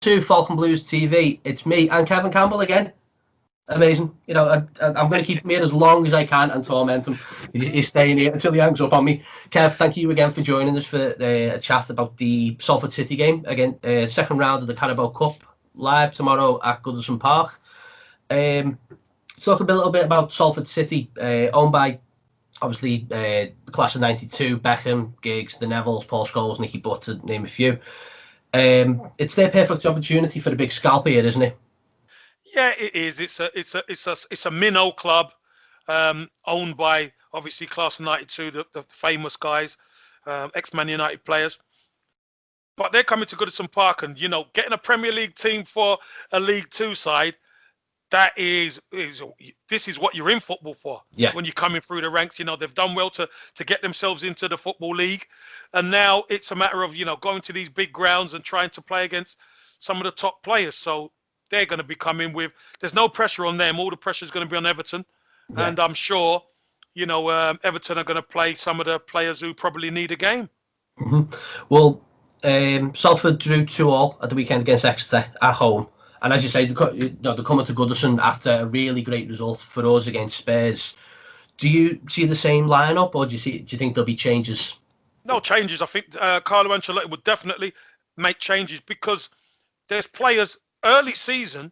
to Falcon Blues TV. It's me and Kevin Campbell again. Amazing. You know, I'm going to keep him here as long as I can and torment him. He's staying here until he hangs up on me. Kev, thank you again for joining us for a chat about the Salford City game. Again, second round of the Carabao Cup, live tomorrow at Goodison Park. Talk a little bit about Salford City, owned by, obviously, the class of 92, Beckham, Giggs, the Nevilles, Paul Scholes, Nicky Butt, to name a few. It's their perfect opportunity for the big scalp here, isn't it? Yeah, it is. It's a minnow club, owned by obviously class of '92, the famous guys, ex-Man United players. But they're coming to Goodison Park, and getting a Premier League team for a League Two side, this is what you're in football for. Yeah. When you're coming through the ranks, they've done well to get themselves into the Football League, and now it's a matter of going to these big grounds and trying to play against some of the top players. So they're going to be coming with. There's no pressure on them. All the pressure is going to be on Everton, and I'm sure, Everton are going to play some of the players who probably need a game. Mm-hmm. Well, Salford drew 2-2 at the weekend against Exeter at home. And as you say, they're coming to Goodison after a really great result for us against Spurs. Do you see the same lineup, or do you think there'll be changes? No changes. I think Carlo Ancelotti would definitely make changes because there's players early season.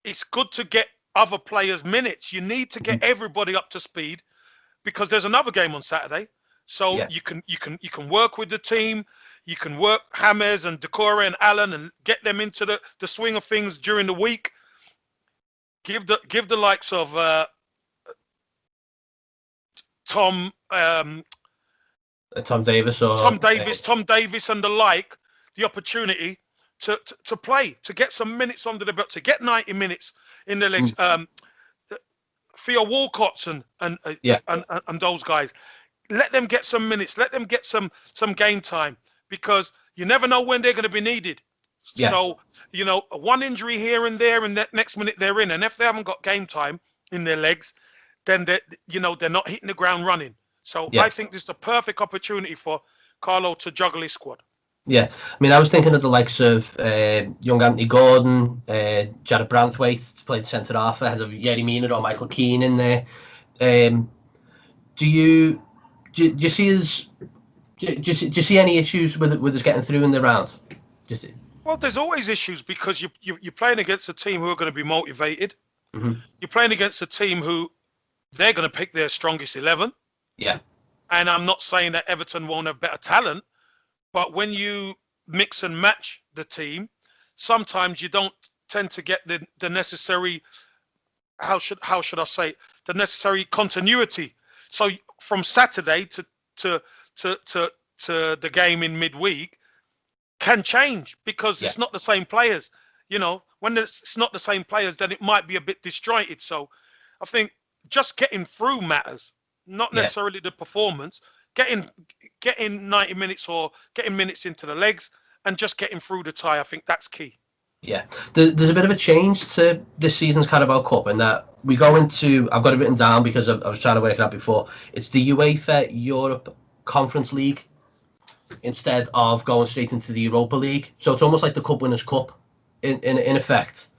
It's good to get other players minutes. You need to get everybody up to speed because there's another game on Saturday. So you can work with the team. You can work James and Decore and Allen and get them into the swing of things during the week. Give the likes of Tom Davis Tom Davis and the like the opportunity to play, to get some minutes under the belt, to get 90 minutes in the legs. Theo Walcott's and those guys. Let them get some minutes. Let them get some game time because you never know when they're going to be needed. Yeah. So, one injury here and there, and that next minute they're in. And if they haven't got game time in their legs, then they're not hitting the ground running. So I think this is a perfect opportunity for Carlo to juggle his squad. Yeah, I mean, I was thinking of the likes of young Anthony Gordon, Jared Branthwaite played centre half, has a Yerry Mina or Michael Keane in there. Do you see any issues with us getting through in the round? Well, there's always issues because you're playing against a team who are going to be motivated. Mm-hmm. You're playing against a team who they're going to pick their strongest 11. Yeah. And I'm not saying that Everton won't have better talent, but when you mix and match the team, sometimes you don't tend to get the necessary, how should I say, the necessary continuity. So from Saturday to the game in midweek can change because it's not the same players. When it's not the same players, then it might be a bit disjointed. So I think just getting through matters, not necessarily the performance. Getting 90 minutes or getting minutes into the legs and just getting through the tie, I think that's key. Yeah, there's a bit of a change to this season's Carabao Cup in that we go into, I've got it written down because I was trying to work it out before, it's the UEFA Europe Conference League instead of going straight into the Europa League. So it's almost like the Cup Winners' Cup in effect.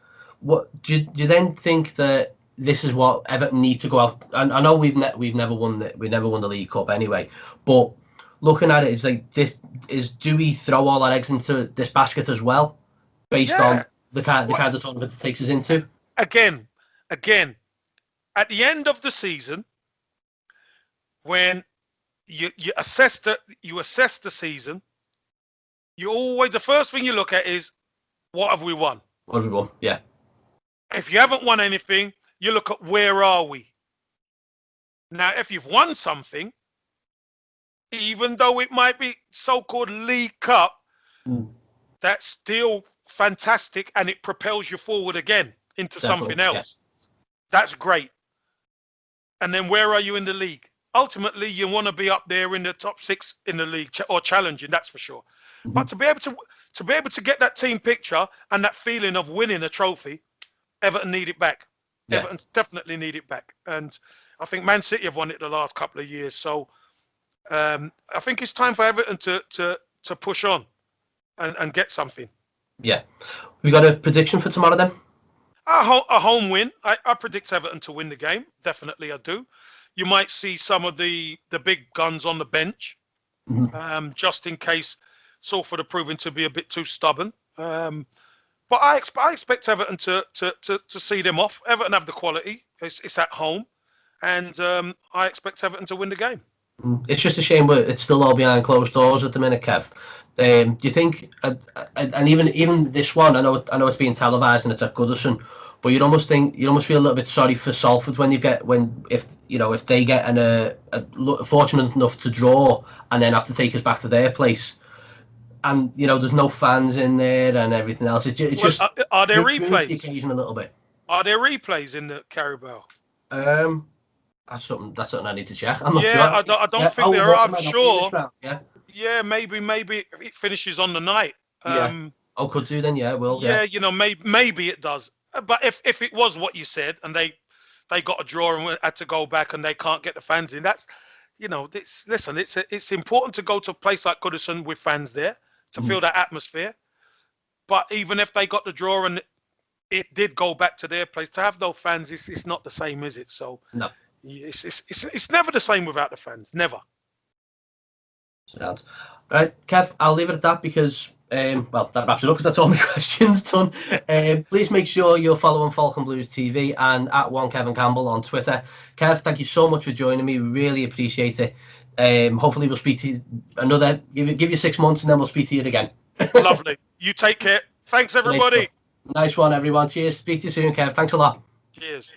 What do you then think that this is what Everton need to go out? I know we've never won the League Cup anyway, but looking at it, it's like do we throw all our eggs into this basket as well, based on the kind of tournament it takes us into? Again, at the end of the season, when you assess the season, the first thing you look at is what have we won? What have we won? Yeah. If you haven't won anything, you look at where are we. Now, if you've won something, even though it might be so-called League Cup, that's still fantastic and it propels you forward again into something else. Yeah. That's great. And then where are you in the league? Ultimately, you want to be up there in the top 6 in the league or challenging, that's for sure. Mm-hmm. But to be able to get that team picture and that feeling of winning a trophy, Everton need it back. Yeah. Everton definitely need it back. And I think Man City have won it the last couple of years. So I think it's time for Everton to push on and get something. Yeah. We got a prediction for tomorrow then? A home win. I predict Everton to win the game. Definitely, I do. You might see some of the big guns on the bench, Mhm. just in case Salford are proving to be a bit too stubborn. But I expect Everton to see them off. Everton have the quality. It's at home, and I expect Everton to win the game. It's just a shame, but it's still all behind closed doors at the minute, Kev. Do you think, and even this one, I know it's being televised and it's at Goodison, but you almost feel a little bit sorry for Salford when if they get fortunate enough to draw and then have to take us back to their place, and there's no fans in there and everything else. It Well, just are there ruins the replays? occasion a little bit. Are there replays in the Carabao? Um, that's something I need to check. I'm not Yeah, sure. I don't Yeah. think Oh, there are. well, there I'm might not be in this sure. round. Yeah. Yeah, maybe it finishes on the night. Yeah. Oh, could do then. Yeah, will. Yeah. Yeah, maybe it does. But if it was what you said, and they got a draw and had to go back, and they can't get the fans in, that's listen, it's important to go to a place like Goodison with fans there to Mm. feel that atmosphere. But even if they got the draw and it did go back to their place, to have no fans, it's not the same, is it? So No. it's never the same without the fans. Never. Sounds. Right, Kev, I'll leave it at that because, well, that wraps it up because that's all my questions done. Please make sure you're following Falcon Blues TV and at one Kevin Campbell on Twitter. Kev, thank you so much for joining me. We really appreciate it. Hopefully we'll speak to you give you 6 months and then we'll speak to you again. Lovely. You take care. Thanks, Great everybody. stuff. Nice one, everyone. Cheers. Speak to you soon, Kev. Thanks a lot. Cheers.